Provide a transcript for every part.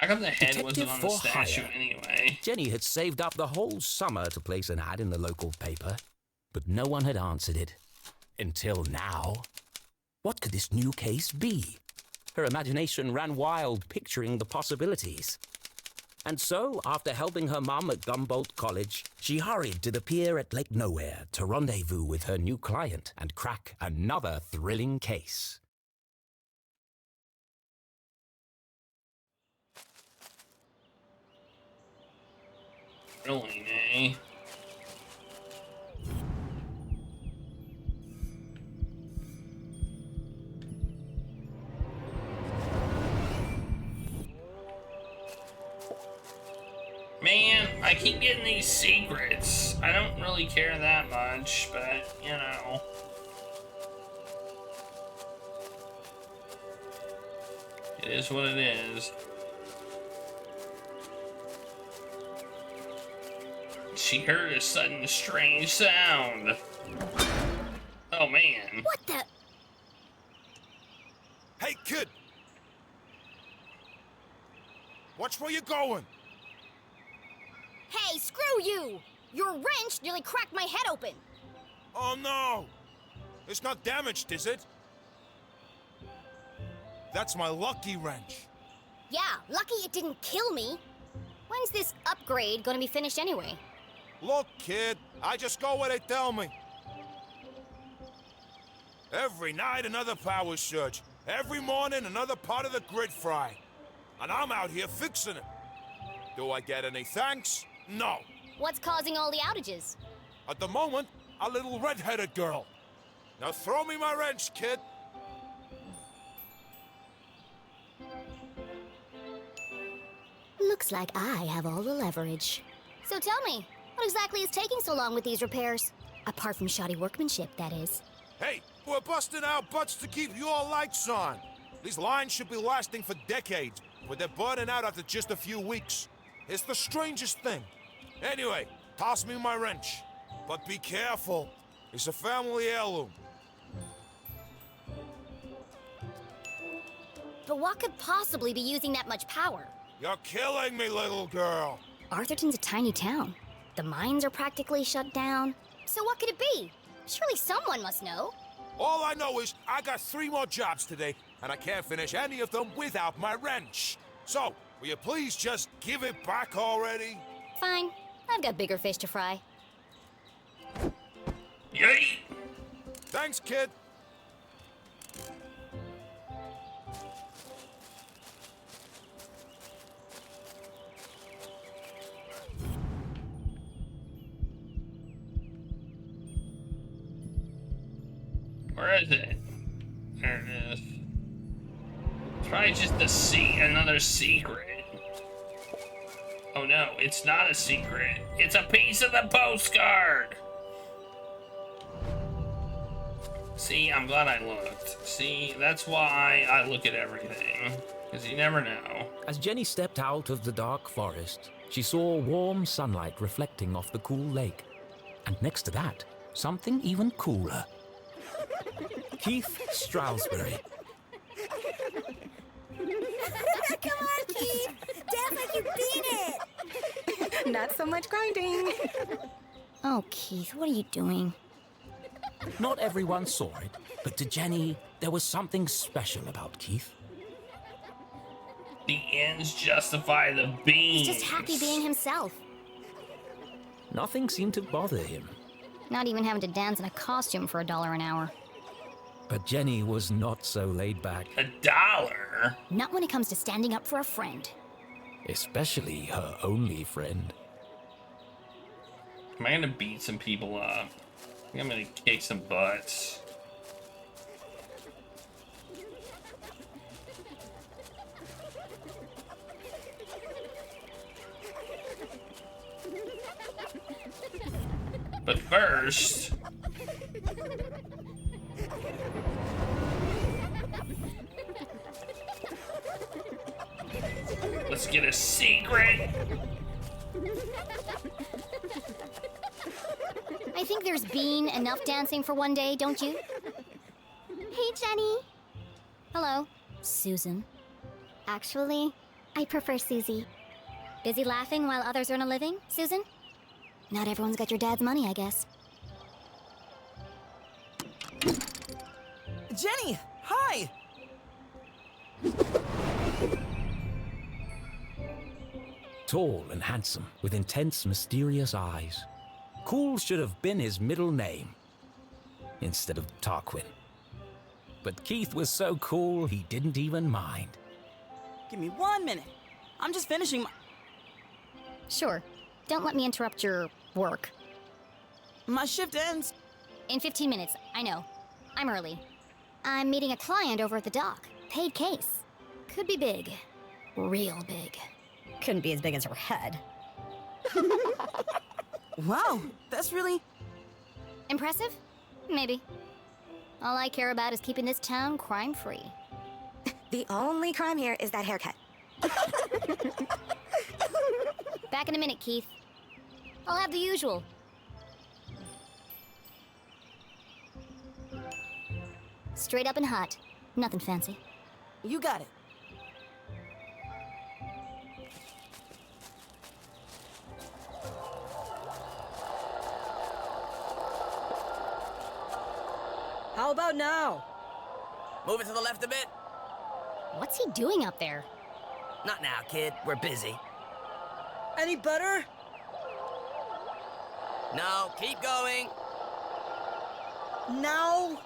How come the head Detective wasn't on the for statue hire. anyway? Jenny had saved up the whole summer to place an ad in the local paper, but no one had answered it. Until now. What could this new case be? Her imagination ran wild, picturing the possibilities. And so, after helping her mum at Gumboldt College, she hurried to the pier at Lake Nowhere to rendezvous with her new client and crack another thrilling case. Really, eh? Man, I keep getting these secrets. I don't really care that much, but, you know. It is what it is. She heard a sudden strange sound. Oh, man. What the? Hey, kid! Watch where you're going! Hey, screw you! Your wrench nearly cracked my head open. Oh no! It's not damaged, is it? That's my lucky wrench. Yeah, lucky it didn't kill me. When's this upgrade gonna be finished anyway? Look, kid, I just go where they tell me. Every night another power surge. Every morning another part of the grid fry. And I'm out here fixing it. Do I get any thanks? No. What's causing all the outages? At the moment, a little red-headed girl. Now throw me my wrench, kid. Looks like I have all the leverage. So tell me, what exactly is taking so long with these repairs? Apart from shoddy workmanship, that is. Hey, we're busting our butts to keep your lights on. These lines should be lasting for decades, but they're burning out after just a few weeks. It's the strangest thing. Anyway, toss me my wrench. But be careful. It's a family heirloom. But what could possibly be using that much power? You're killing me, little girl. Arthurton's a tiny town. The mines are practically shut down. So what could it be? Surely someone must know. All I know is I got 3 more jobs today, and I can't finish any of them without my wrench. So, will you please just give it back already? Fine. I've got bigger fish to fry. Yay! Thanks, kid. Where is it? There it is. Try just to see another secret. Oh no, it's not a secret. It's a piece of the postcard! See, I'm glad I looked. See, that's why I look at everything. Because you never know. As Jenny stepped out of the dark forest, she saw warm sunlight reflecting off the cool lake. And next to that, something even cooler. Keith Stroudsbury. Come on, Keith! Dance like you beat it! Not so much grinding. Oh, Keith, what are you doing? Not everyone saw it, but to Jenny, there was something special about Keith. The ends justify the means. He's just happy being himself. Nothing seemed to bother him. Not even having to dance in a costume for $1 an hour. But Jenny was not so laid back, $1? Not when it comes to standing up for a friend. especially her only friend. Am I gonna beat some people up? I think I'm gonna kick some butts. But first... let's get a secret! I think there's been enough dancing for one day, don't you? Hey, Jenny. Hello, Susan. Actually, I prefer Susie. Busy laughing while others earn a living, Susan? Not everyone's got your dad's money, I guess. Jenny! Hi! Tall and handsome, with intense, mysterious eyes. Cool should have been his middle name, instead of Tarquin. But Keith was so cool, he didn't even mind. Give me 1 minute. I'm just finishing my... Sure. Don't let me interrupt your work. My shift ends. In 15 minutes, I know. I'm early. I'm meeting a client over at the dock. Paid case. Could be big. Real big. Couldn't be as big as her head. Wow, that's really... Impressive? Maybe. All I care about is keeping this town crime-free. The only crime here is that haircut. Back in a minute, Keith. I'll have the usual. Straight up and hot. Nothing fancy. You got it. How about now? Move it to the left a bit. What's he doing up there? Not now, kid. We're busy. Any better? No, keep going. Now?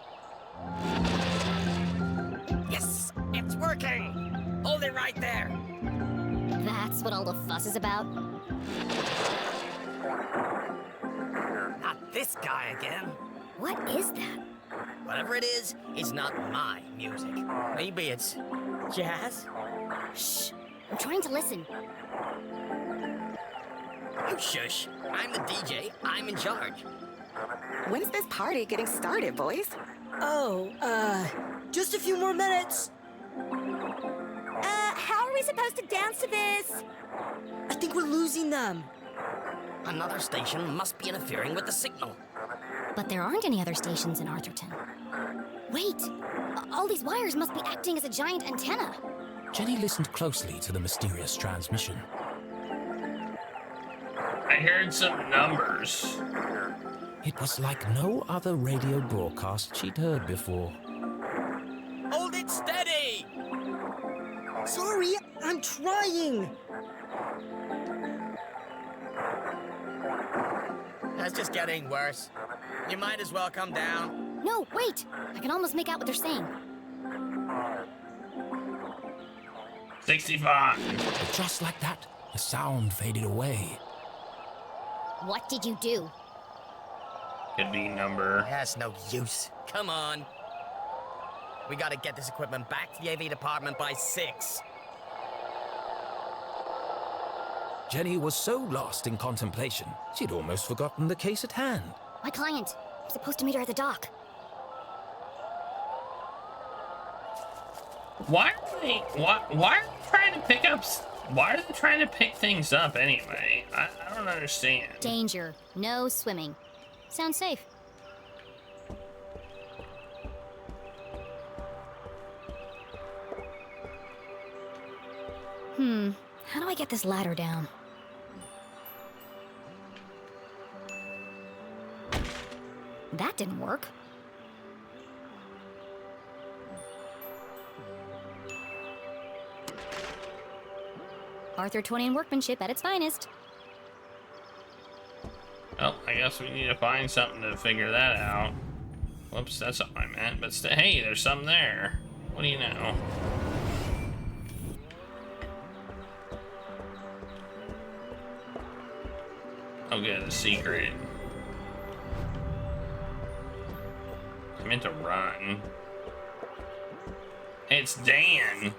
Yes, it's working. Hold it right there. That's what all the fuss is about? Not this guy again. What is that? Whatever it is, it's not my music. Maybe it's jazz? Shh. I'm trying to listen. You shush. I'm the DJ. I'm in charge. When's this party getting started, boys? Oh, just a few more minutes. How are we supposed to dance to this? I think we're losing them. Another station must be interfering with the signal. But there aren't any other stations in Arthurton. Wait! All these wires must be acting as a giant antenna. Jenny listened closely to the mysterious transmission. I heard some numbers. It was like no other radio broadcast she'd heard before. Hold it steady! Sorry, I'm trying. That's just getting worse. You might as well come down. No, wait! I can almost make out what they're saying. 65. But just like that, the sound faded away. What did you do? Could be number. That's no use. Come on. We gotta get this equipment back to the AV department by 6. Jenny was so lost in contemplation, she'd almost forgotten the case at hand. My client. I'm supposed to meet her at the dock. Why are they trying to pick up? Why are they trying to pick things up anyway? I don't understand. Danger. No swimming. Sounds safe. How do I get this ladder down? That didn't work. Arthurtonian workmanship at its finest. Well, I guess we need to find something to figure that out. Whoops, that's not what I meant. But hey, there's something there. What do you know? Oh good, the secret. I meant to run. It's Dan.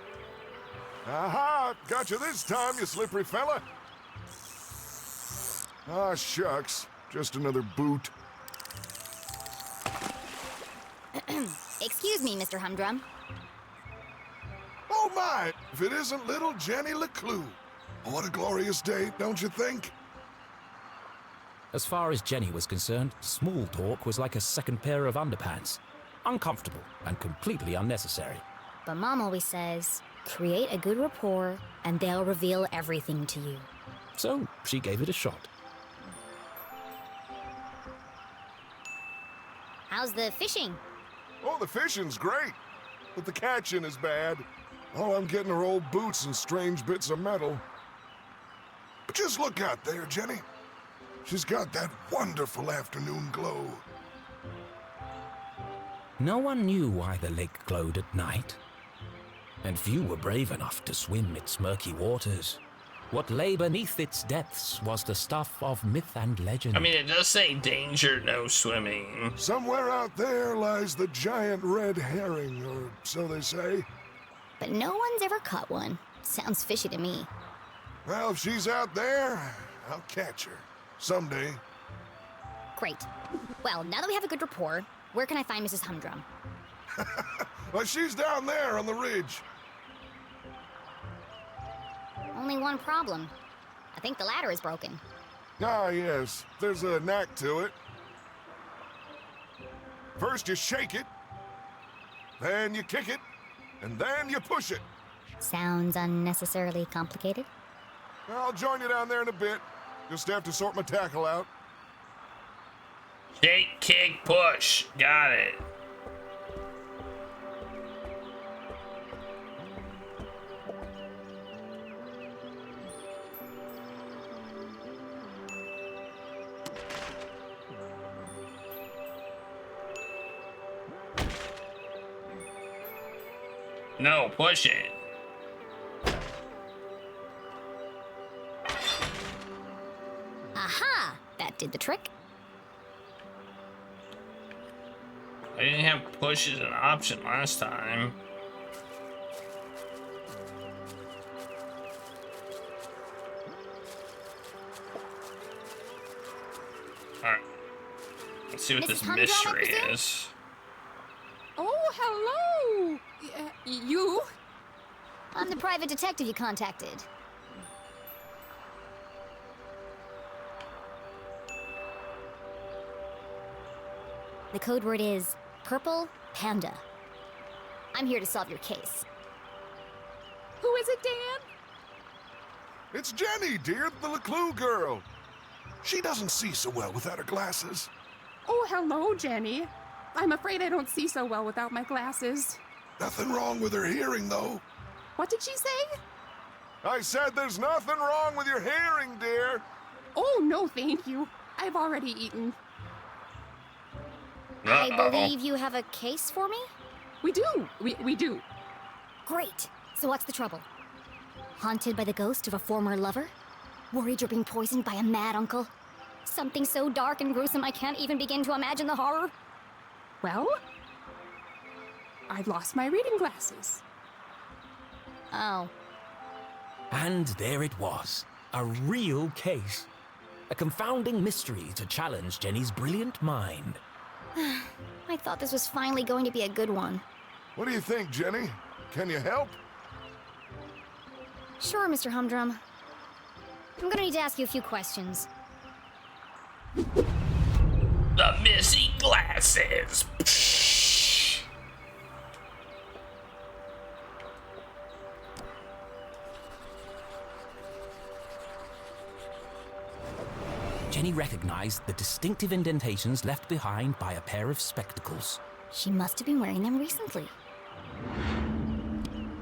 Aha! Got you this time, you slippery fella. Ah, shucks. Just another boot. Excuse me, Mr. Humdrum. Oh my! If it isn't little Jenny LeClue. What a glorious day, don't you think? As far as Jenny was concerned, small talk was like a second pair of underpants. Uncomfortable and completely unnecessary. But Mom always says, Create a good rapport, and they'll reveal everything to you. So she gave it a shot. How's the fishing? Oh, the fishing's great, but the catching is bad. All I'm getting are old boots and strange bits of metal. But just look out there, Jenny. She's got that wonderful afternoon glow. No one knew why the lake glowed at night, and few were brave enough to swim its murky waters. What lay beneath its depths was the stuff of myth and legend. I mean, it does say danger, no swimming. Somewhere out there lies the giant red herring, or so they say. But no one's ever caught one. Sounds fishy to me. Well, if she's out there, I'll catch her. Someday. Great. Well, now that we have a good rapport, where can I find Mrs. Humdrum? Well, she's down there on the ridge. Only one problem. I think the ladder is broken. Ah, yes. There's a knack to it. First you shake it, then you kick it, and then you push it. Sounds unnecessarily complicated. I'll join you down there in a bit. Just have to sort my tackle out. Shake, kick, push. Got it. No, push it. Aha! That did the trick. I didn't have push as an option last time. Alright. Let's see what Mrs. this Humdrum, mystery I presume? is. Oh, hello! You? I'm the private detective you contacted. The code word is Purple Panda. I'm here to solve your case. Who is it, Dan? It's Jenny, dear, the LeClue girl. She doesn't see so well without her glasses. Oh, hello, Jenny. I'm afraid I don't see so well without my glasses. Nothing wrong with her hearing, though. What did she say? I said there's nothing wrong with your hearing, dear. Oh, no, thank you. I've already eaten. I believe you have a case for me? We do. We do. Great. So what's the trouble? Haunted by the ghost of a former lover? Worried you're being poisoned by a mad uncle? Something so dark and gruesome I can't even begin to imagine the horror? Well, I've lost my reading glasses. Oh. And there it was, a real case. A confounding mystery to challenge Jenny's brilliant mind. I thought this was finally going to be a good one. What do you think, Jenny? Can you help? Sure, Mr. Humdrum. I'm gonna need to ask you a few questions. The missing glasses. Jenny recognized the distinctive indentations left behind by a pair of spectacles. She must have been wearing them recently.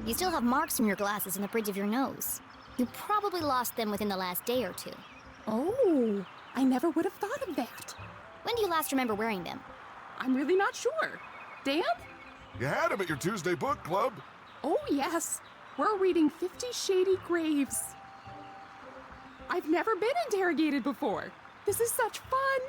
You still have marks from your glasses in the bridge of your nose. You probably lost them within the last day or two. Oh, I never would have thought of that. When do you last remember wearing them? I'm really not sure. Dan? You had them at your Tuesday book club. Oh, yes. We're reading 50 Shady Graves. I've never been interrogated before. This is such fun.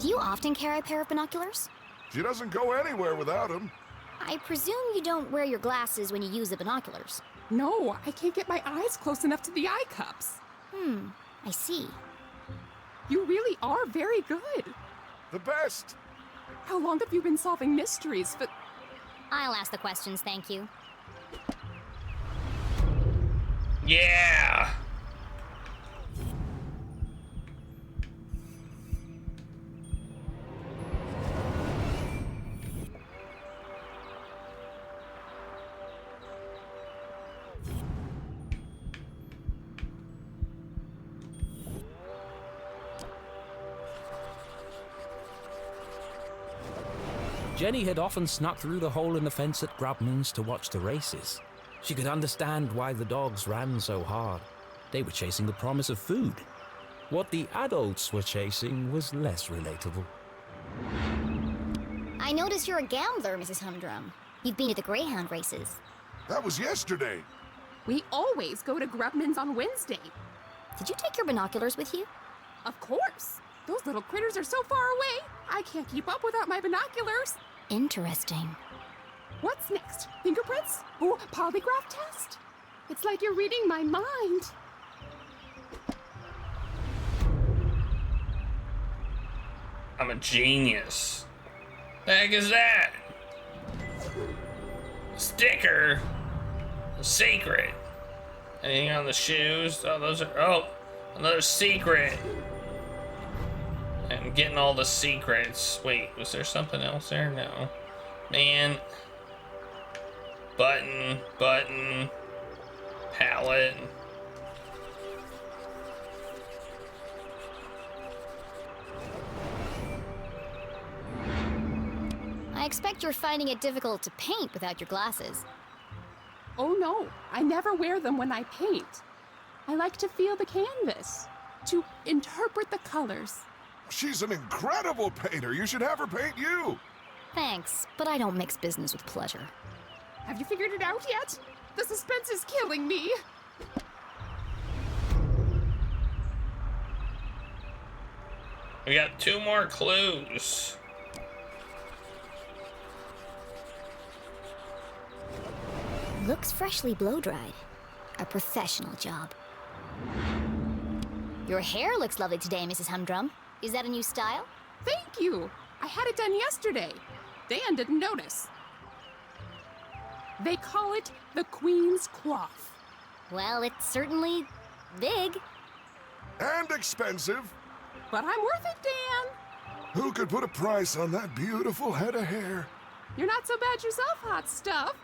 Do you often carry a pair of binoculars? She doesn't go anywhere without them. I presume you don't wear your glasses when you use the binoculars. No, I can't get my eyes close enough to the eye cups. I see. You really are very good. The best. How long have you been solving mysteries? But I'll ask the questions, thank you. Yeah! Jenny had often snuck through the hole in the fence at Grubman's to watch the races. She could understand why the dogs ran so hard. They were chasing the promise of food. What the adults were chasing was less relatable. I notice you're a gambler, Mrs. Humdrum. You've been to the Greyhound races. That was yesterday. We always go to Grubman's on Wednesday. Did you take your binoculars with you? Of course. Those little critters are so far away, I can't keep up without my binoculars. Interesting. What's next? Fingerprints? Oh, polygraph test? It's like you're reading my mind. I'm a genius. The heck is that? Sticker. Secret. Anything on the shoes? Oh, those are. Oh, another secret. I'm getting all the secrets. Wait, was there something else there? No. Man. Button. Palette. I expect you're finding it difficult to paint without your glasses. Oh no, I never wear them when I paint. I like to feel the canvas, to interpret the colors. She's an incredible painter. You should have her paint you. Thanks, but I don't mix business with pleasure. Have you figured it out yet? The suspense is killing me. We got 2 more clues. Looks freshly blow-dried. A professional job. Your hair looks lovely today, Mrs. Humdrum. Is that a new style? Thank you. I had it done yesterday. Dan didn't notice. They call it the Queen's Coif. Well, it's certainly big. And expensive. But I'm worth it, Dan. Who could put a price on that beautiful head of hair? You're not so bad yourself, hot stuff.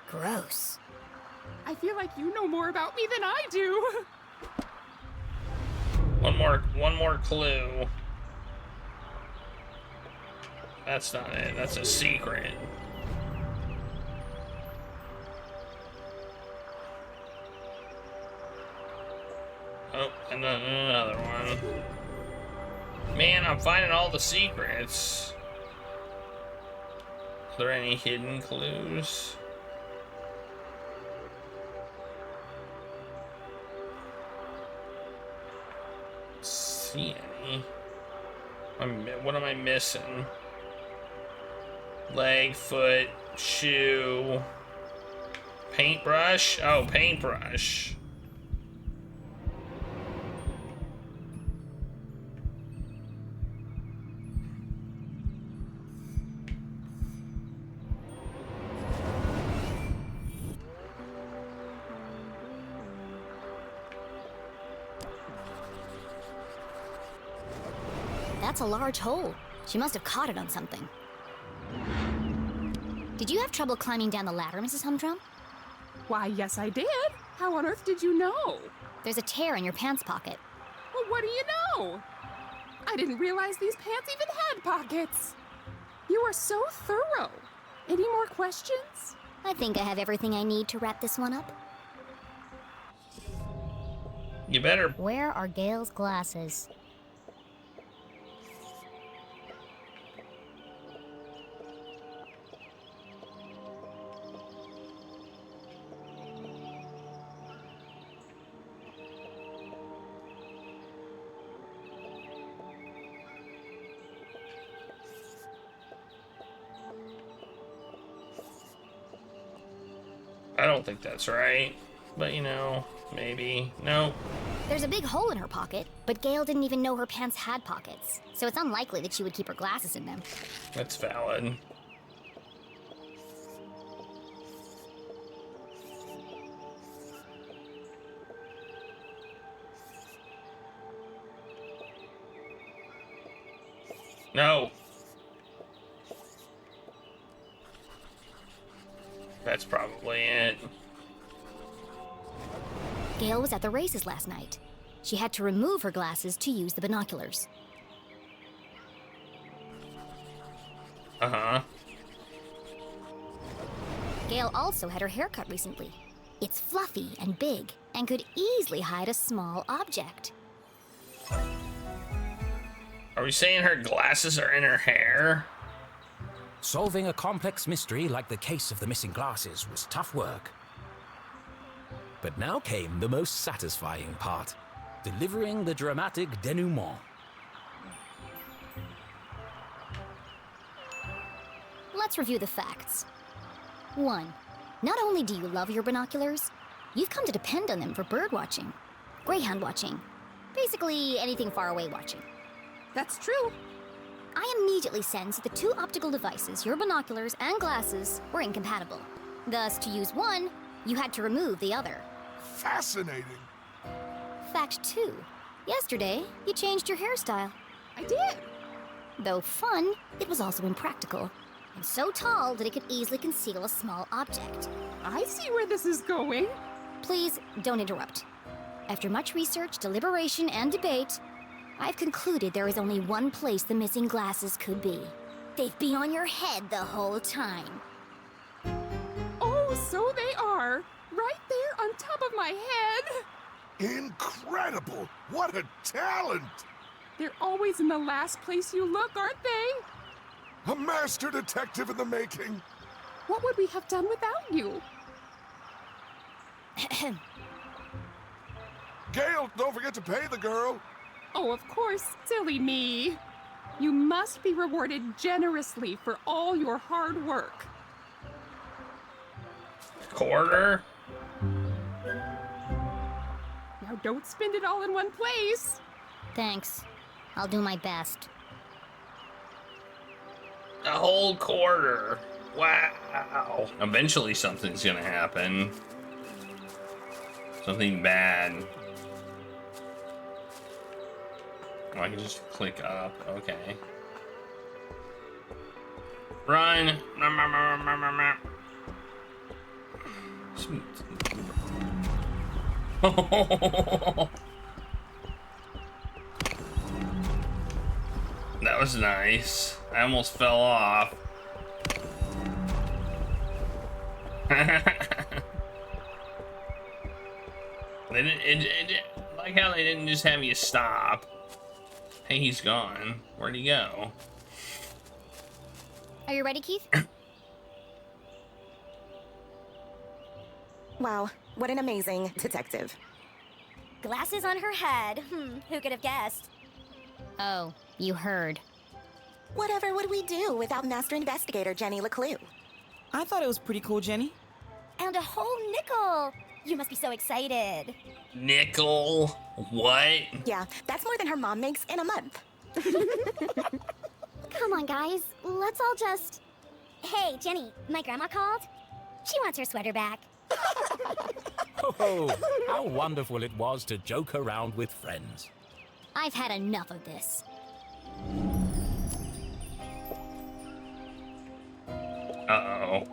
Gross. I feel like you know more about me than I do. One more clue. That's not it. That's a secret. Oh, and then another one. Man, I'm finding all the secrets. Are there any hidden clues? See any? What am I missing? Leg, foot, shoe, paintbrush? Oh, paintbrush. That's a large hole. She must have caught it on something. Did you have trouble climbing down the ladder, Mrs. Humdrum? Why, yes, I did. How on earth did you know? There's a tear in your pants pocket. Well, what do you know? I didn't realize these pants even had pockets. You are so thorough. Any more questions? I think I have everything I need to wrap this one up. You better. Where are Gail's glasses? I don't think that's right. But you know, maybe. No. There's a big hole in her pocket, but Gail didn't even know her pants had pockets, so it's unlikely that she would keep her glasses in them. That's valid. No. That's probably it. Gail was at the races last night. She had to remove her glasses to use the binoculars. Uh-huh. Gail also had her hair cut recently. It's fluffy and big, and could easily hide a small object. Are we saying her glasses are in her hair? Solving a complex mystery like the case of the missing glasses was tough work. But now came the most satisfying part, delivering the dramatic denouement. Let's review the facts. 1. Not only do you love your binoculars, you've come to depend on them for bird watching, greyhound watching, basically anything far away watching. That's true. I immediately sensed that the two optical devices, your binoculars and glasses, were incompatible. Thus, to use one, you had to remove the other. Fascinating. Fact 2. Yesterday, you changed your hairstyle. I did. Though fun, it was also impractical, and so tall that it could easily conceal a small object. I see where this is going. Please, don't interrupt. After much research, deliberation, and debate, I've concluded there is only one place the missing glasses could be. They've been on your head the whole time. Oh, so they are. Right there on top of my head. Incredible! What a talent! They're always in the last place you look, aren't they? A master detective in the making. What would we have done without you? Gail, don't forget to pay the girl. Oh, of course, silly me. You must be rewarded generously for all your hard work. Quarter? Now don't spend it all in one place. Thanks. I'll do my best. A whole quarter. Wow. Eventually something's gonna happen. Something bad. Oh, I can just click up. Okay. Run! That was nice. I almost fell off. They didn't, like how they didn't just have you stop. Hey, he's gone. Where'd he go? Are you ready, Keith? Wow, what an amazing detective. Glasses on her head. Who could have guessed? Oh, you heard. Whatever would we do without Master Investigator Jenny LeClue? I thought it was pretty cool, Jenny. And a whole nickel. You must be so excited. Nickel? What? Yeah, that's more than her mom makes in a month. Come on, guys. Let's all just... Hey, Jenny, my grandma called. She wants her sweater back. Oh, how wonderful it was to joke around with friends. I've had enough of this. Uh-oh.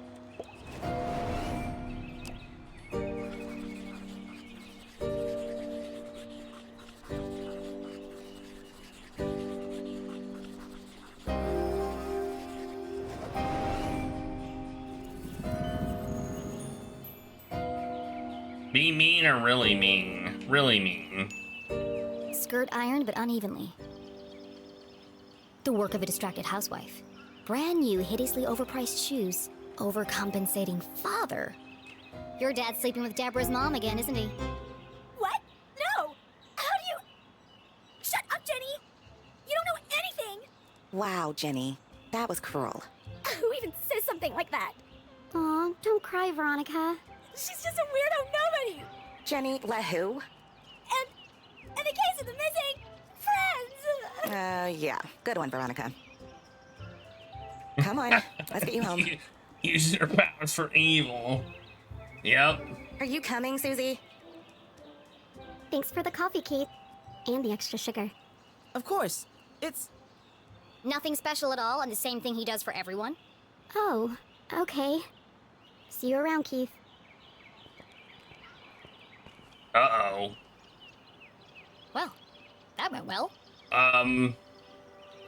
Be mean or really mean? Really mean. Skirt ironed but unevenly. The work of a distracted housewife. Brand new, hideously overpriced shoes. Overcompensating father. Your dad's sleeping with Deborah's mom again, isn't he? What? No! How do you... Shut up, Jenny! You don't know anything! Wow, Jenny, that was cruel. Who even says something like that? Aw, don't cry, Veronica. She's just a weirdo nobody! Jenny, let who? And the case of the missing friends! Yeah, good one, Veronica. Come on, let's get you home. Using her powers for evil. Yep. Are you coming, Susie? Thanks for the coffee, Kate. And the extra sugar. Of course. It's... Nothing special at all, and the same thing he does for everyone? Oh, okay. See you around, Keith. Uh-oh. Well, that went well. I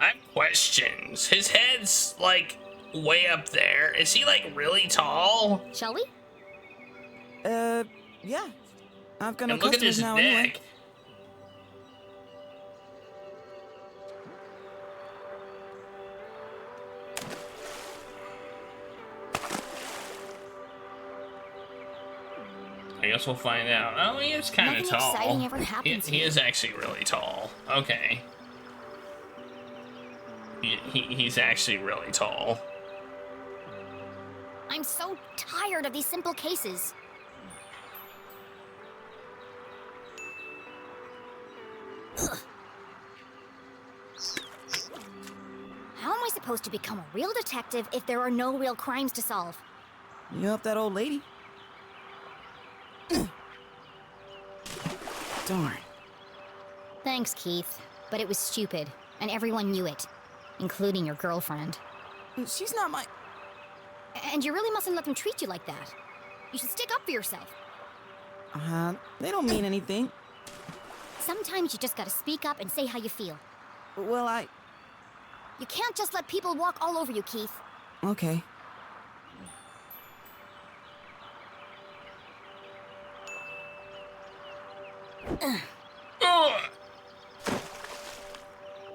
have questions. His head's, like, way up there. Is he, like, really tall? Shall we? Yeah. I've got no And look at customers his now neck. anyway. I guess we'll find out. Oh, he is kind of Nothing tall. exciting ever happens He here. is actually really tall. Okay. He's actually really tall. I'm so tired of these simple cases. Ugh. How am I supposed to become a real detective if there are no real crimes to solve? You help that old lady? Darn. Thanks, Keith. But it was stupid, and everyone knew it, including your girlfriend. She's not my... And you really mustn't let them treat you like that. You should stick up for yourself. They don't mean anything. Sometimes you just gotta speak up and say how you feel. Well, You can't just let people walk all over you, Keith. Okay.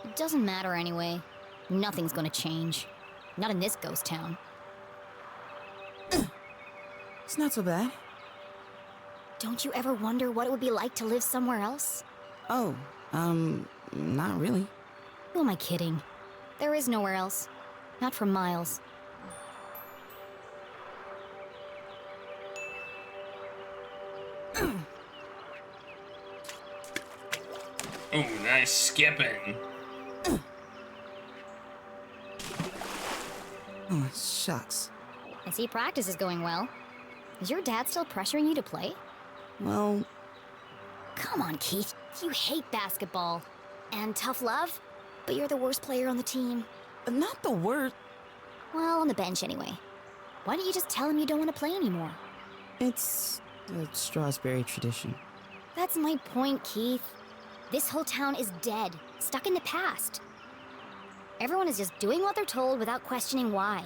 It doesn't matter anyway. Nothing's gonna change. Not in this ghost town. It's not so bad. Don't you ever wonder what it would be like to live somewhere else? Oh, not really. Who am I kidding? There is nowhere else. Not for miles. Ooh, nice skipping. Oh, shucks. I see practice is going well. Is your dad still pressuring you to play? Well, Come on, Keith. You hate basketball. And tough love? But you're the worst player on the team. not the worst. Well, on the bench anyway. Why don't you just tell him you don't want to play anymore? It's a Strasberry tradition. That's my point, Keith. This whole town is dead, stuck in the past. Everyone is just doing what they're told without questioning why.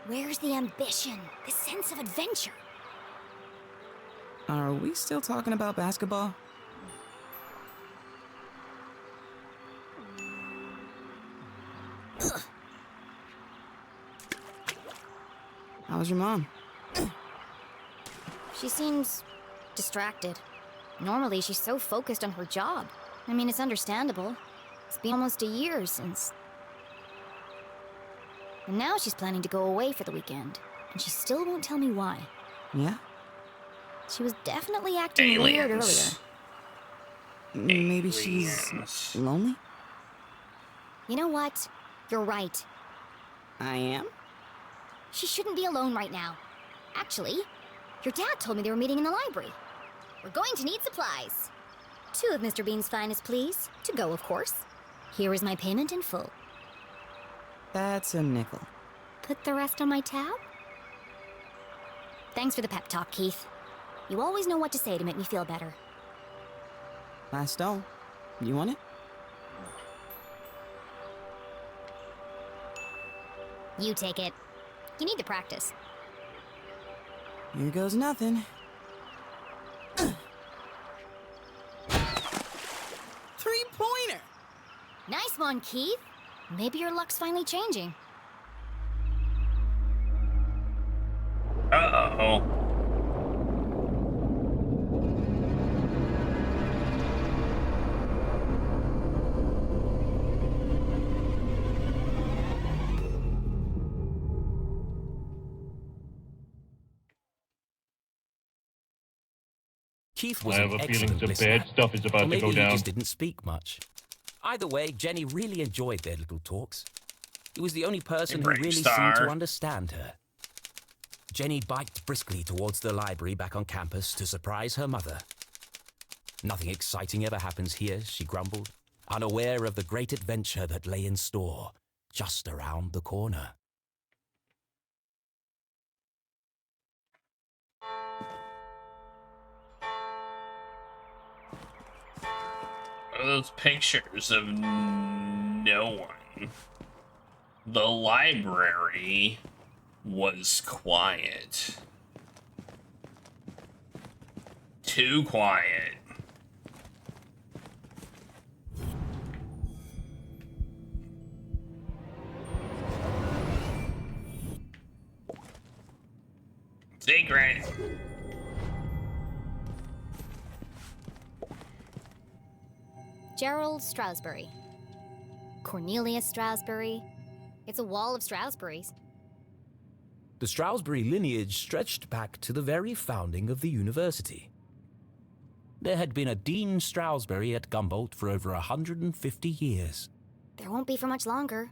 Where's the ambition, the sense of adventure? Are we still talking about basketball? Ugh. How's your mom? She seems distracted. Normally, she's so focused on her job. I mean, it's understandable. It's been almost a year since... And now she's planning to go away for the weekend. And she still won't tell me why. Yeah? She was definitely acting weird earlier. Maybe she's lonely? You know what? You're right. I am? She shouldn't be alone right now. Actually, your dad told me they were meeting in the library. We're going to need supplies. 2 of Mr. Bean's finest, please. To go, of course. Here is my payment in full. That's a nickel. Put the rest on my tab? Thanks for the pep talk, Keith. You always know what to say to make me feel better. Last stone. You want it? You take it. You need the practice. Here goes nothing. Three-pointer! Nice one, Keith. Maybe your luck's finally changing. Uh-oh. Keith was I have an a feeling excellent some listener. bad stuff is about Or to maybe go he down. just didn't speak much. Either way, Jenny really enjoyed their little talks. He was the only person who really seemed to understand her. Jenny biked briskly towards the library back on campus to surprise her mother. Nothing exciting ever happens here, she grumbled, unaware of the great adventure that lay in store just around the corner. What are those pictures of no one? The library was quiet. Too quiet. Secret. Gerald Strasberry. Cornelius Strasberry. It's a wall of Strasberries. The Strasberry lineage stretched back to the very founding of the university. There had been a Dean Strasberry at Gumboldt for over 150 years. There won't be for much longer.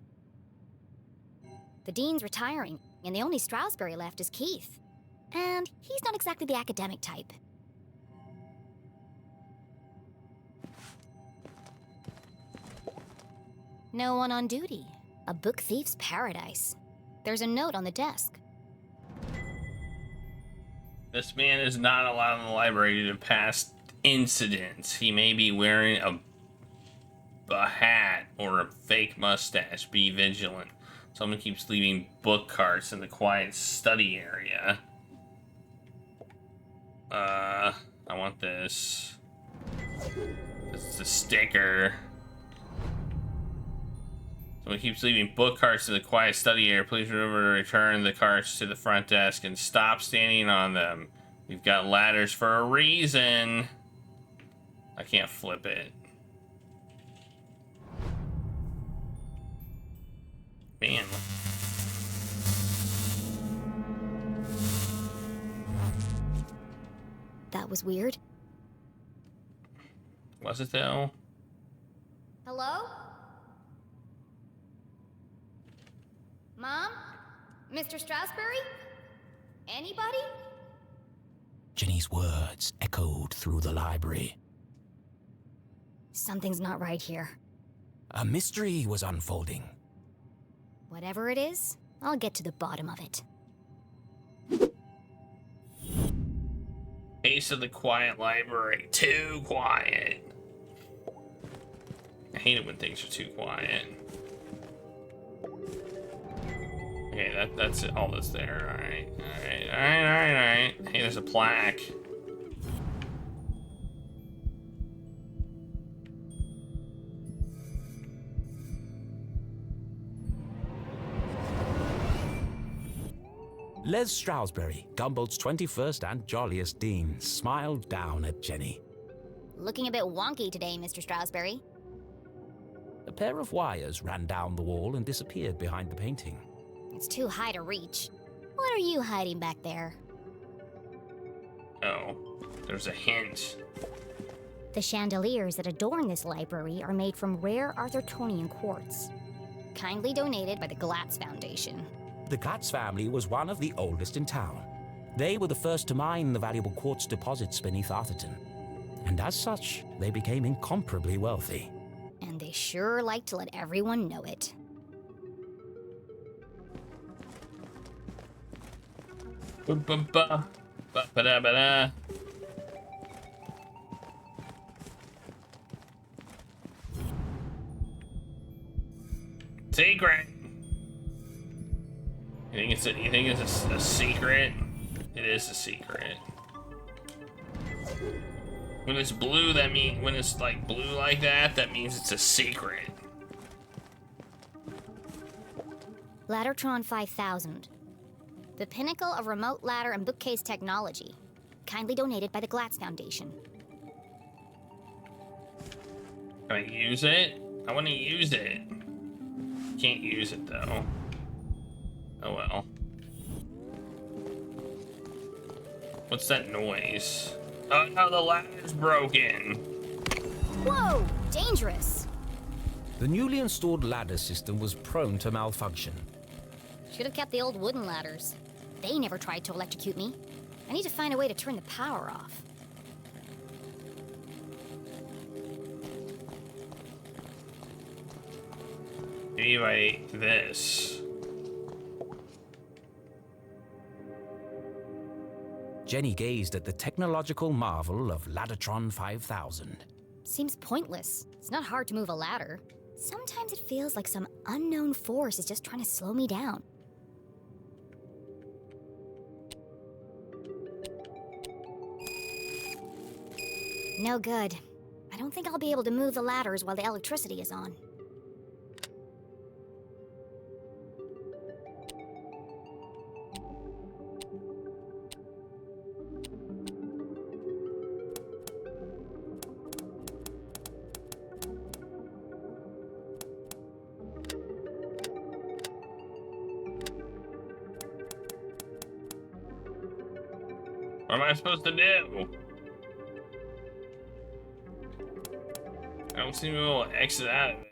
The dean's retiring, and the only Strasberry left is Keith. And he's not exactly the academic type. No one on duty. A book thief's paradise. There's a note on the desk. This man is not allowed in the library due to past incidents. He may be wearing a hat or a fake mustache. Be vigilant. Someone keeps leaving book carts in the quiet study area. I want this. This is a sticker. Someone keeps leaving book carts in the quiet study area. Please remember to return the carts to the front desk and stop standing on them. We've got ladders for a reason. I can't flip it. Man. That was weird. Was it though? Hello? Mom? Mr. Strasberry? Anybody? Jenny's words echoed through the library. Something's not right here. A mystery was unfolding. Whatever it is, I'll get to the bottom of it. Case of the quiet library. Too quiet. I hate it when things are too quiet. Okay, that's it. All that's there. Alright. Alright. Hey, there's a plaque. Les Strasberry, Gumboldt's 21st and jolliest dean, smiled down at Jenny. Looking a bit wonky today, Mr. Strasberry. A pair of wires ran down the wall and disappeared behind the painting. It's too high to reach. What are you hiding back there? Oh, there's a hint. The chandeliers that adorn this library are made from rare Arthurtonian quartz. Kindly donated by the Glatz Foundation. The Glatz family was one of the oldest in town. They were the first to mine the valuable quartz deposits beneath Arthurton. And as such, they became incomparably wealthy. And they sure like to let everyone know it. Ba-ba-ba. Ba-ba-da-ba-da. Secret. You think it's a secret? It is a secret. When it's blue, when it's like blue like that, that means it's a secret. Laddertron 5000. The pinnacle of remote ladder and bookcase technology. Kindly donated by the Glatz Foundation. Can I use it? I want to use it. Can't use it though. Oh well. What's that noise? Oh no, the ladder's broken. Whoa! Dangerous! The newly installed ladder system was prone to malfunction. Should have kept the old wooden ladders. They never tried to electrocute me. I need to find a way to turn the power off. Anyway, this. Jenny gazed at the technological marvel of Laddertron 5000. Seems pointless. It's not hard to move a ladder. Sometimes it feels like some unknown force is just trying to slow me down. No good. I don't think I'll be able to move the ladders while the electricity is on. What am I supposed to do? I don't seem to be able to exit out of it.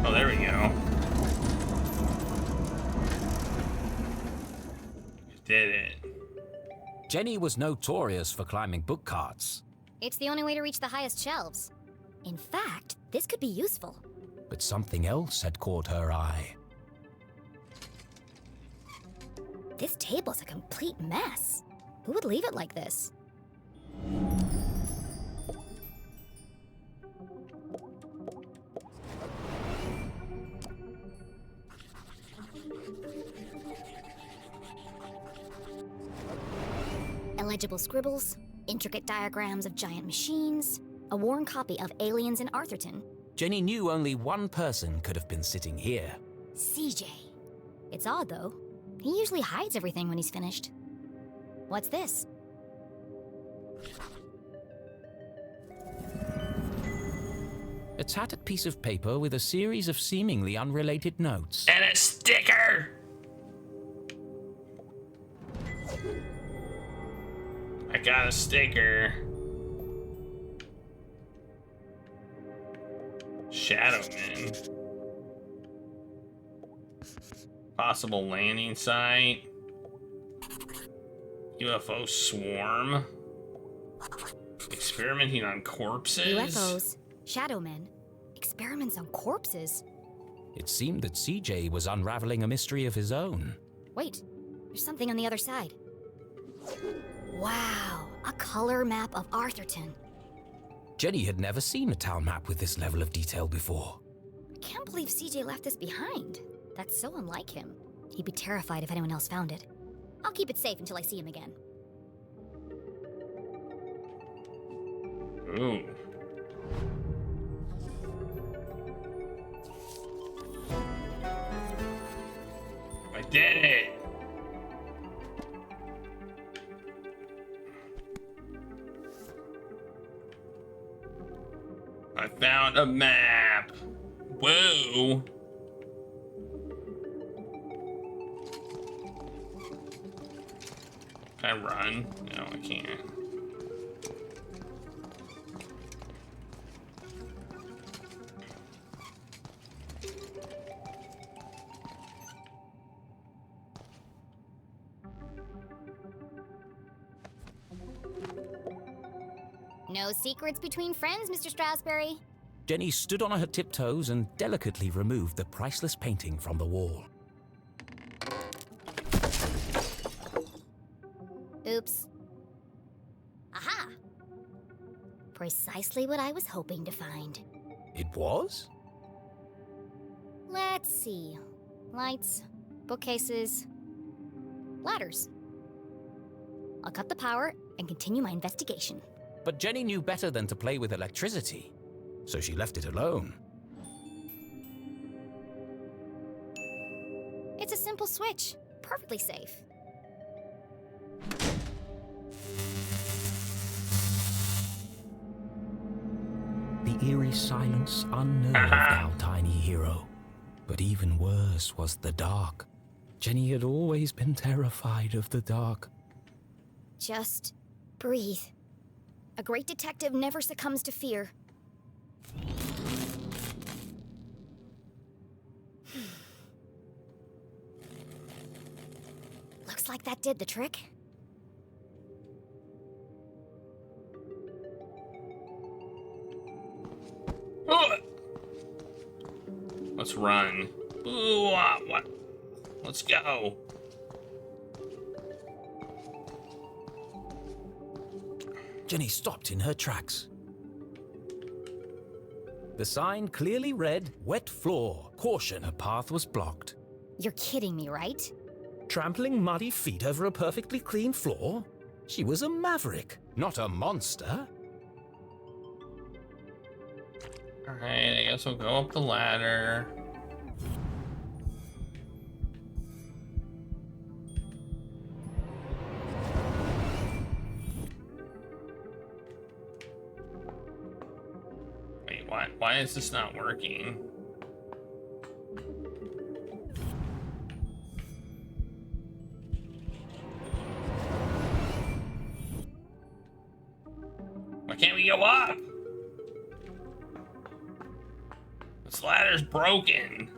Oh, there we go. Did it. Jenny was notorious for climbing book carts. It's the only way to reach the highest shelves. In fact, this could be useful. But something else had caught her eye. This table's a complete mess. Who would leave it like this? Illegible scribbles, intricate diagrams of giant machines, a worn copy of Aliens in Arthurton. Jenny knew only one person could have been sitting here. CJ. It's odd, though. He usually hides everything when he's finished. What's this? A tattered piece of paper with a series of seemingly unrelated notes. And a sticker! I got a sticker. Shadowman. Possible landing site. UFO swarm. Experimenting on corpses. UFOs, Shadowmen, experiments on corpses. It seemed that CJ was unraveling a mystery of his own. Wait, there's something on the other side. Wow, a color map of Arthurton. Jenny had never seen a town map with this level of detail before. I can't believe CJ left this behind. That's so unlike him. He'd be terrified if anyone else found it. I'll keep it safe until I see him again. Ooh. I did it! I found a map! Whoa! Can I run? No, I can't. No secrets between friends, Mr. Strasberry. Jenny stood on her tiptoes and delicately removed the priceless painting from the wall. Oops. Aha! Precisely what I was hoping to find. It was? Let's see. Lights, bookcases, ladders. I'll cut the power and continue my investigation. But Jenny knew better than to play with electricity, so she left it alone. It's a simple switch. Perfectly safe. The eerie silence unnerved our tiny hero. But even worse was the dark. Jenny had always been terrified of the dark. Just breathe. A great detective never succumbs to fear. Looks like that did the trick. Ugh. Let's run. Ooh, what? Let's go. Jenny stopped in her tracks. The sign clearly read, "Wet floor. Caution." Her path was blocked. You're kidding me, right? Trampling muddy feet over a perfectly clean floor? She was a maverick, not a monster. Alright, I guess we'll go up the ladder. Wait, why is this not working? Why can't we go up? This ladder's broken.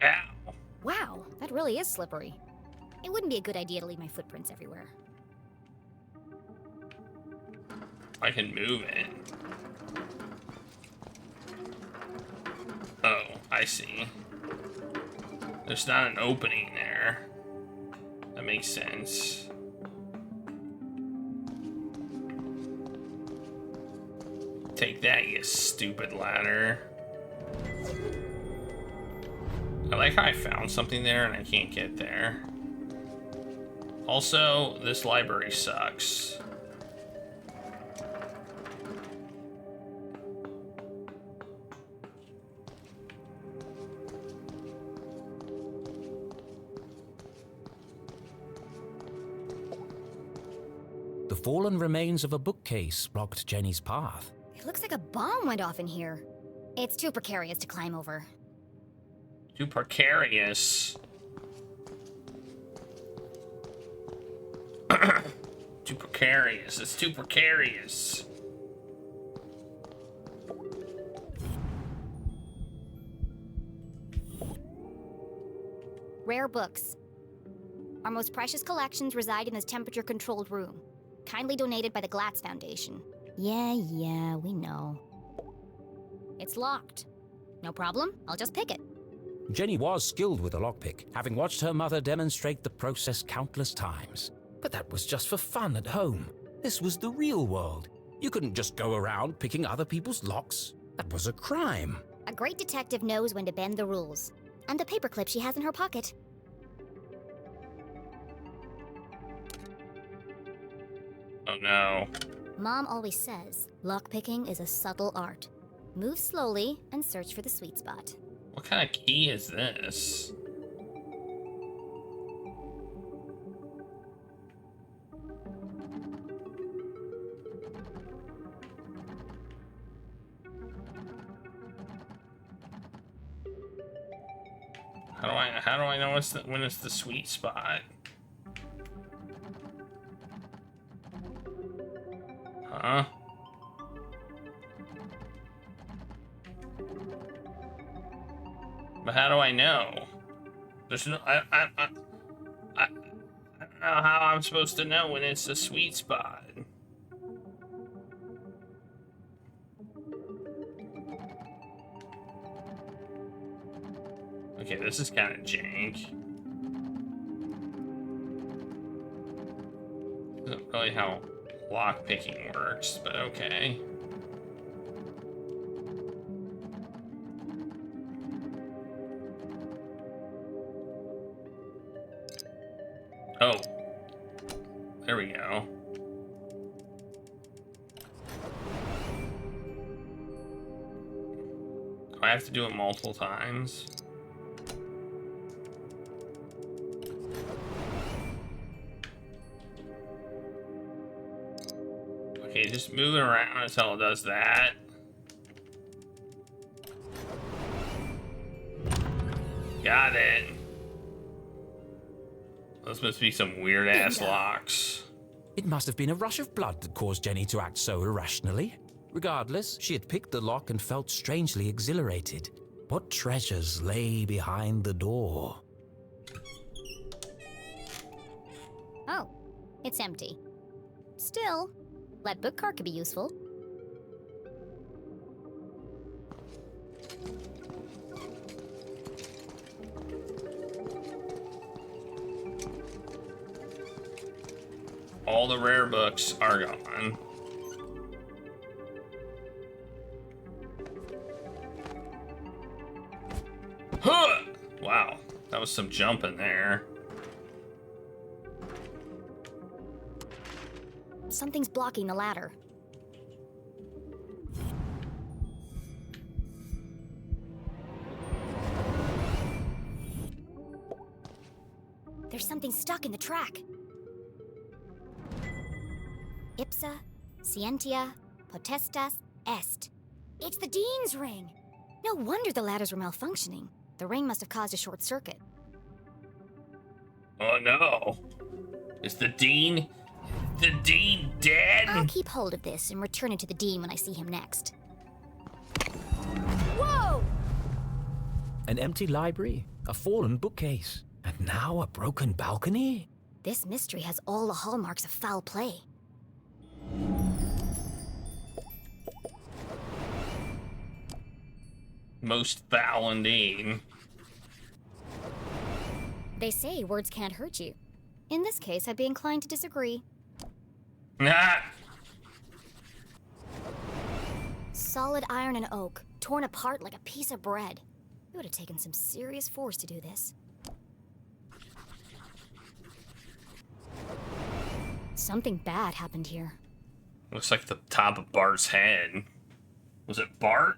Ow. Wow, that really is slippery. It wouldn't be a good idea to leave my footprints everywhere. I can move it. Oh, I see. There's not an opening there. That makes sense. Take that, you stupid ladder. I like how I found something there and I can't get there. Also, this library sucks. The fallen remains of a bookcase blocked Jenny's path. It looks like a bomb went off in here. It's too precarious to climb over. Too precarious. Too precarious. It's too precarious. Rare books. Our most precious collections reside in this temperature-controlled room. Kindly donated by the Glatz Foundation. Yeah, we know. It's locked. No problem, I'll just pick it. Jenny was skilled with a lockpick, having watched her mother demonstrate the process countless times. But that was just for fun at home. This was the real world. You couldn't just go around picking other people's locks. That was a crime. A great detective knows when to bend the rules. And the paperclip she has in her pocket. Oh no. Mom always says, lockpicking is a subtle art. Move slowly and search for the sweet spot. What kind of key is this? How do I know when it's the sweet spot? Huh? But how do I know? There's no I don't know how I'm supposed to know when it's the sweet spot. Okay, this is kind of jank. Isn't really how lockpicking works, but okay. Oh. There we go. Do I have to do it multiple times? Okay, just move it around until it does that. Got it. Those must be some weird-ass locks. It must have been a rush of blood that caused Jenny to act so irrationally. Regardless, she had picked the lock and felt strangely exhilarated. What treasures lay behind the door? Oh, it's empty. Still, lead book card could be useful. All the rare books are gone. Huh! Wow, that was some jumping there. Something's blocking the ladder. There's something stuck in the track. Ipsa, scientia, potestas, est. It's the Dean's ring! No wonder the ladders were malfunctioning. The ring must have caused a short circuit. Oh no. Is the Dean dead? I'll keep hold of this and return it to the Dean when I see him next. Whoa! An empty library, a fallen bookcase, and now a broken balcony? This mystery has all the hallmarks of foul play. Most foul indeed. They say words can't hurt you. In this case, I'd be inclined to disagree. Ah! Solid iron and oak, torn apart like a piece of bread. It would have taken some serious force to do this. Something bad happened here. Looks like the top of Bart's head. Was it Bart?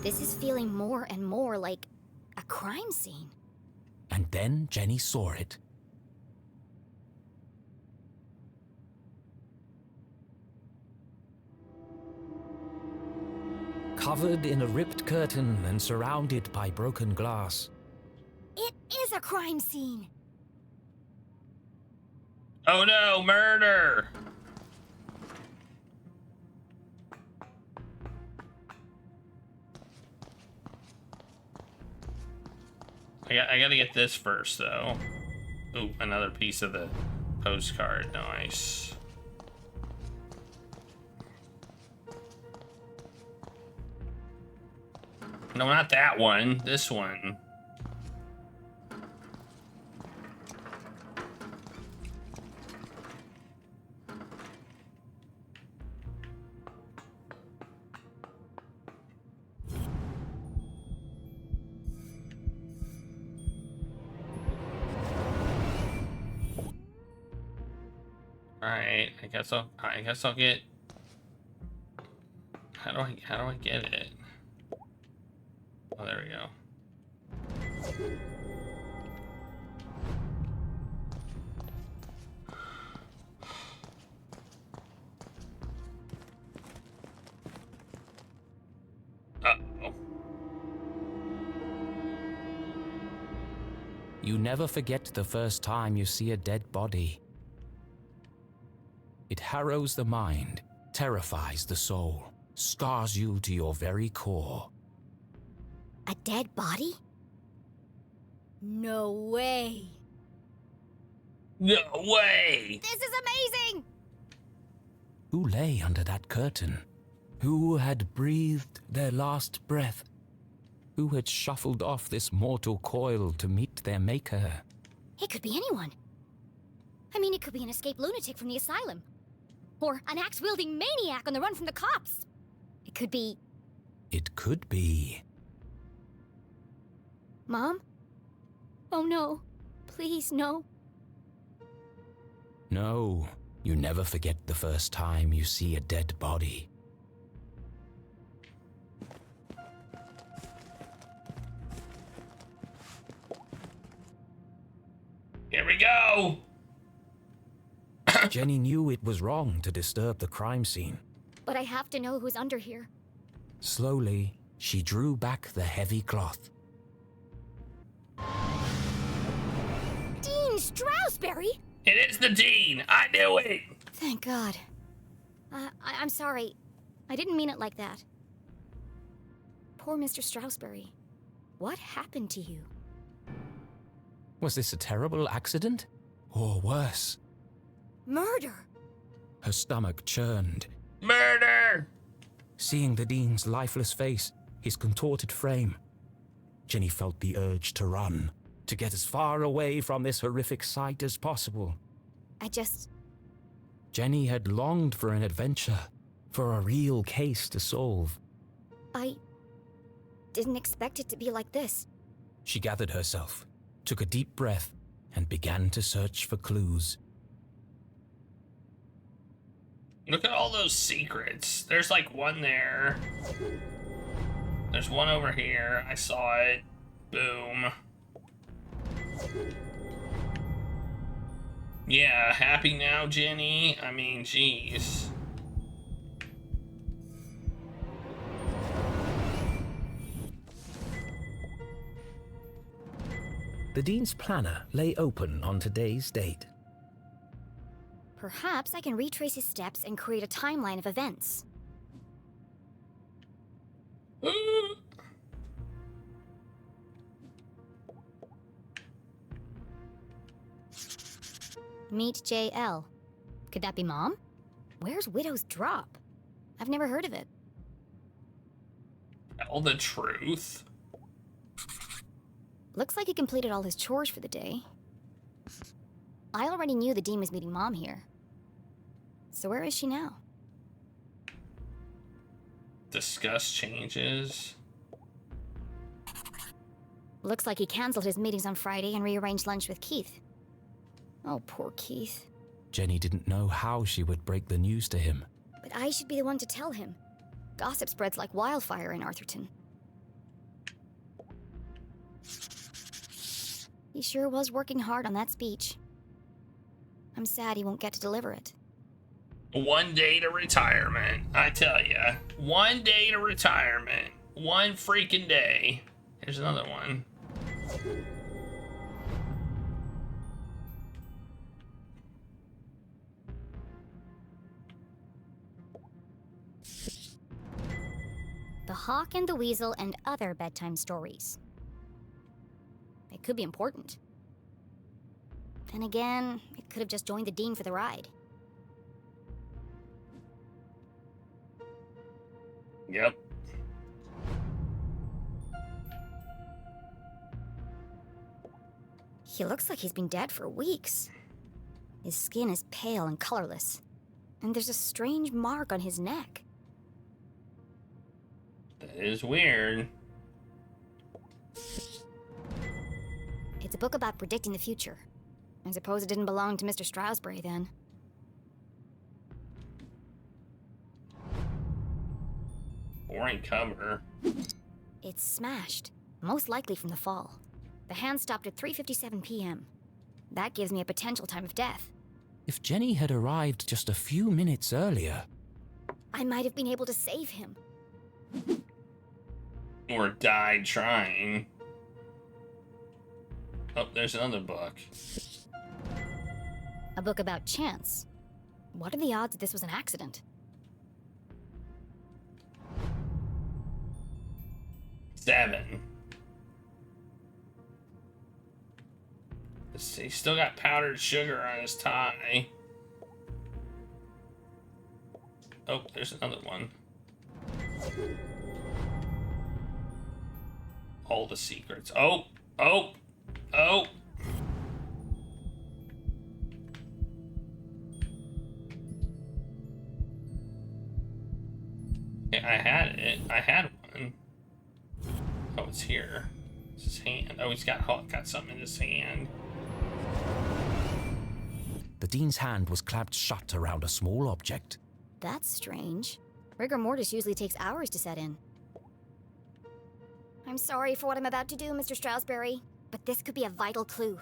This is feeling more and more like a crime scene. And then Jenny saw it. Covered in a ripped curtain and surrounded by broken glass. It is a crime scene! Oh no, murder! I gotta get this first, though. Ooh, another piece of the postcard. Nice. No, not that one. This one. Alright, I guess I'll get. How do I get it? Oh, there we go. Uh-oh. You never forget the first time you see a dead body. It harrows the mind, terrifies the soul, scars you to your very core. A dead body? No way! No way! This is amazing! Who lay under that curtain? Who had breathed their last breath? Who had shuffled off this mortal coil to meet their maker? It could be anyone. I mean, it could be an escaped lunatic from the asylum. Or an axe-wielding maniac on the run from the cops. It could be... It could be... Mom? Oh no. Please, no. No, you never forget the first time you see a dead body. Here we go! Jenny knew it was wrong to disturb the crime scene. But I have to know who's under here. Slowly, she drew back the heavy cloth. Stroudsbury? It is the Dean. I knew it. Thank God. I'm sorry. I didn't mean it like that. Poor Mr. Stroudsbury. What happened to you? Was this a terrible accident? Or worse? Murder! Her stomach churned. Murder! Seeing the Dean's lifeless face, his contorted frame, Jenny felt the urge to run, to get as far away from this horrific sight as possible. Jenny had longed for an adventure, for a real case to solve. I didn't expect it to be like this. She gathered herself, took a deep breath, and began to search for clues. Look at all those secrets. There's like one there. There's one over here. I saw it. Boom. Yeah, happy now, Jenny? I mean, jeez. The Dean's planner lay open on today's date. Perhaps I can retrace his steps and create a timeline of events. Meet JL. Could that be Mom? Where's Widow's Drop? I've never heard of it. Tell the truth. Looks like he completed all his chores for the day. I already knew the Dean was meeting Mom here. So where is she now? Discuss changes. Looks like he canceled his meetings on Friday and rearranged lunch with Keith. Oh, poor Keith. Jenny didn't know how she would break the news to him. But I should be the one to tell him. Gossip spreads like wildfire in Arthurton. He sure was working hard on that speech. I'm sad he won't get to deliver it. One day to retirement, I tell ya. One day to retirement. One freaking day. Here's another one. The Hawk and the Weasel and Other Bedtime Stories. It could be important. Then again, it could have just joined the Dean for the ride. Yep. He looks like he's been dead for weeks. His skin is pale and colorless, and there's a strange mark on his neck. That is weird. It's a book about predicting the future. I suppose it didn't belong to Mr. Stroudsbury then. Boring cover. It's smashed, most likely from the fall. The hand stopped at 3:57 p.m. That gives me a potential time of death. If Jenny had arrived just a few minutes earlier... I might have been able to save him. Or died trying. Oh, there's another book. A book about chance. What are the odds that this was an accident? Seven. Let's see, he's still got powdered sugar on his tie. Oh, there's another one. All the secrets. Oh, oh, oh. Yeah, I had it. I had one. Oh, it's here. It's his hand. Oh, he's got something in his hand. The Dean's hand was clamped shut around a small object. That's strange. Rigor mortis usually takes hours to set in. I'm sorry for what I'm about to do, Mr. Stroudsbury, but this could be a vital clue.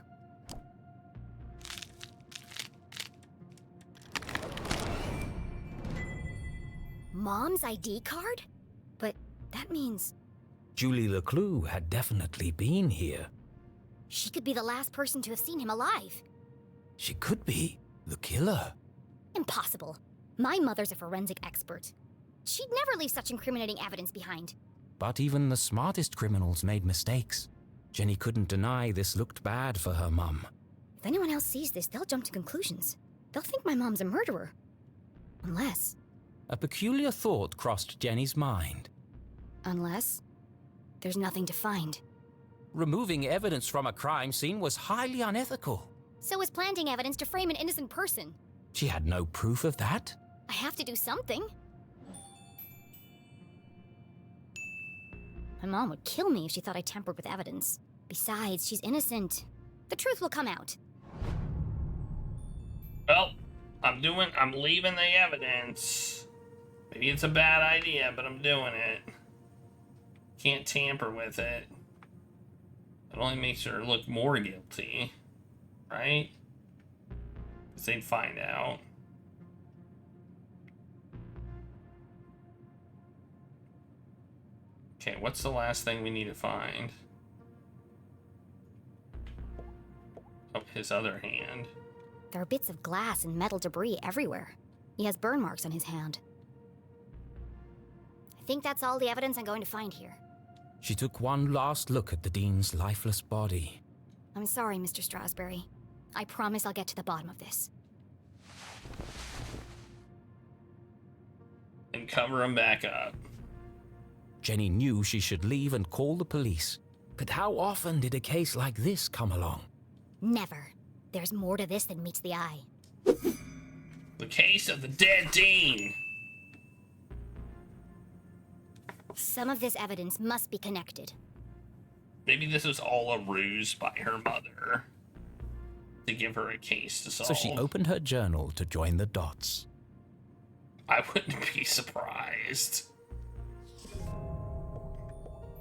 Mom's ID card? But that means... Julie LeClue had definitely been here. she could be the last person to have seen him alive. She could be the killer. Impossible. My mother's a forensic expert. She'd never leave such incriminating evidence behind. But even the smartest criminals made mistakes. Jenny couldn't deny this looked bad for her mum. If anyone else sees this, they'll jump to conclusions. They'll think my mom's a murderer. Unless... A peculiar thought crossed Jenny's mind. Unless... there's nothing to find. Removing evidence from a crime scene was highly unethical. So was planting evidence to frame an innocent person. She had no proof of that. I have to do something. My mom would kill me if she thought I tampered with evidence. Besides, she's innocent. The truth will come out. Well, I'm leaving the evidence. Maybe it's a bad idea, but I'm doing it. Can't tamper with it. It only makes her look more guilty, right? Because they'd find out. Okay, what's the last thing we need to find? Oh, his other hand. There are bits of glass and metal debris everywhere. He has burn marks on his hand. I think that's all the evidence I'm going to find here. She took one last look at the Dean's lifeless body. I'm sorry, Mr. Strasberry. I promise I'll get to the bottom of this. And cover him back up. Jenny knew she should leave and call the police. But how often did a case like this come along? Never. There's more to this than meets the eye. The case of the dead Dean. Some of this evidence must be connected. Maybe this was all a ruse by her mother to give her a case to solve. So she opened her journal to join the dots. I wouldn't be surprised.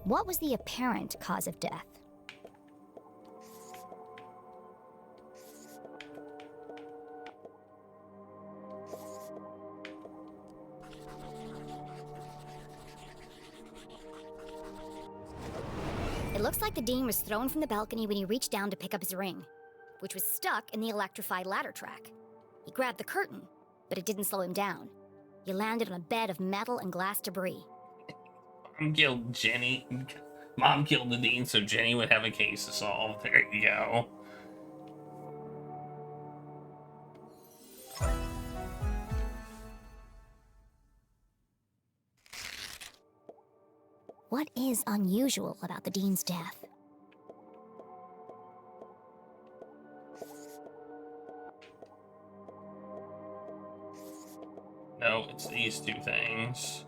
What was the apparent cause of death? It looks like the Dean was thrown from the balcony when he reached down to pick up his ring, which was stuck in the electrified ladder track. He grabbed the curtain, but it didn't slow him down. He landed on a bed of metal and glass debris. Mom killed Jenny. Mom killed the Dean so Jenny would have a case to solve. There you go. What is unusual about the Dean's death? No, it's these two things.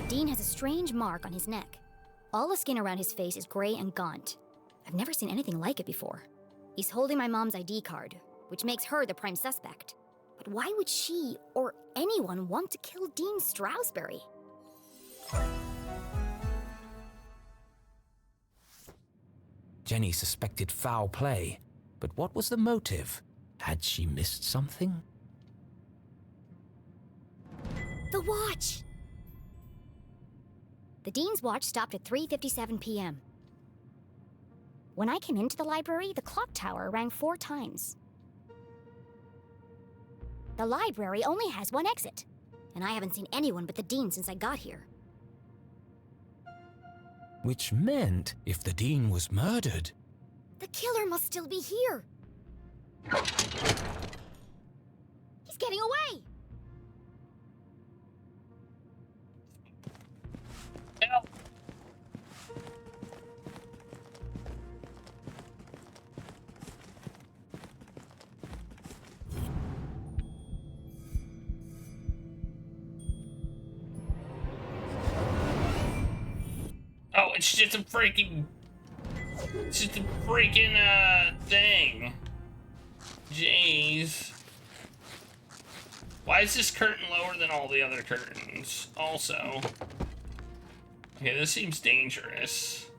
Dean has a strange mark on his neck. All the skin around his face is gray and gaunt. I've never seen anything like it before. He's holding my mom's ID card, which makes her the prime suspect. But why would she, or anyone, want to kill Dean Strasberry? Jenny suspected foul play, but what was the motive? Had she missed something? The watch! The Dean's watch stopped at 3:57 p.m. When I came into the library, the clock tower rang 4 times. The library only has one exit, and I haven't seen anyone but the Dean since I got here. Which meant, if the Dean was murdered... The killer must still be here! He's getting away! Help! Oh, it's just a freaking... It's just a freaking, thing. Jeez. Why is this curtain lower than all the other curtains? Also. Okay, this seems dangerous.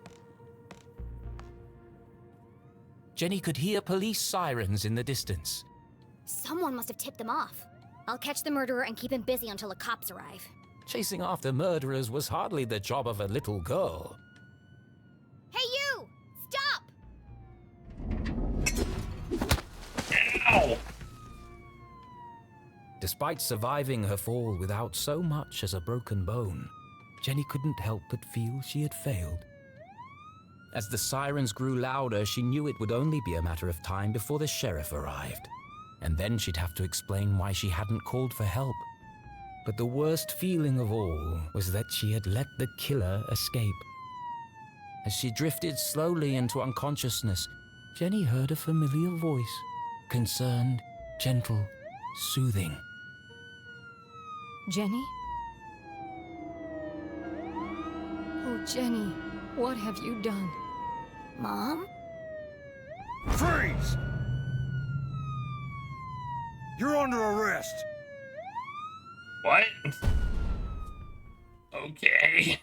Jenny could hear police sirens in the distance. Someone must have tipped them off. I'll catch the murderer and keep him busy until the cops arrive. Chasing after murderers was hardly the job of a little girl. Despite surviving her fall without so much as a broken bone, Jenny couldn't help but feel she had failed. As the sirens grew louder, she knew it would only be a matter of time before the sheriff arrived. And then she'd have to explain why she hadn't called for help. But the worst feeling of all was that she had let the killer escape. As she drifted slowly into unconsciousness, Jenny heard a familiar voice, concerned, gentle, soothing. Jenny? Oh, Jenny, what have you done? Mom? Freeze! You're under arrest. What? Okay.